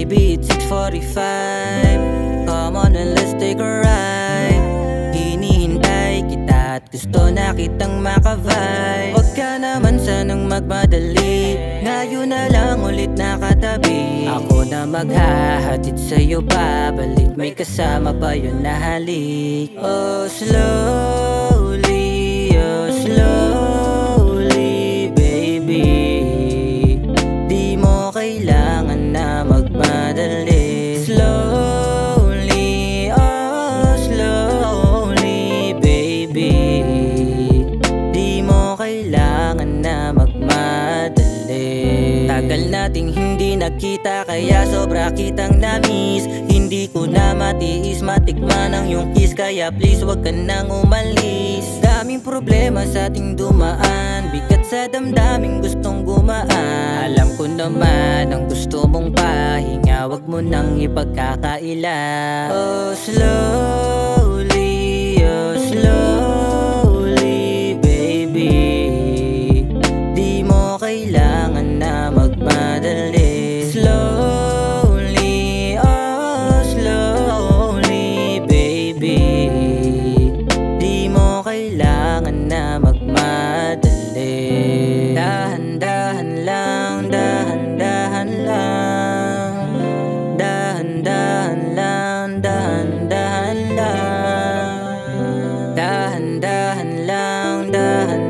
Baby, it's 6:45. Come on and let's take a ride. Hinihintay kita at gusto na kitang makavibe. Huwag ka naman sanang magmadali, ngayon na lang ulit nakatabi. Ako na maghahatid sa'yo pabalik, may kasama pa yun na halik. Oh slowly, oh slowly baby. Di mo kailangan na magmadali. Slowly, oh slowly baby. Di mo kailangan na magmadali. Tagal nating hindi nagkita kaya sobra kitang namiss. Hindi ko na matiis matikman ang iyong kiss, kaya please wag ka nang umalis. Daming problema sa ating dumaan, bigat sa damdaming gustong gumaan. Alam ko naman ang gusto mong pahinga, wag mo nang ipagkakaila. Oh slowly, oh slowly baby. Di mo kailangan na magmadali. Slowly, oh slowly baby. Di mo kailangan na magmadali. Dahan-dahan lang, dahan-dahan lang. Dahan-dahan lang, dahan-dahan lang. Dahan-dahan lang, dahan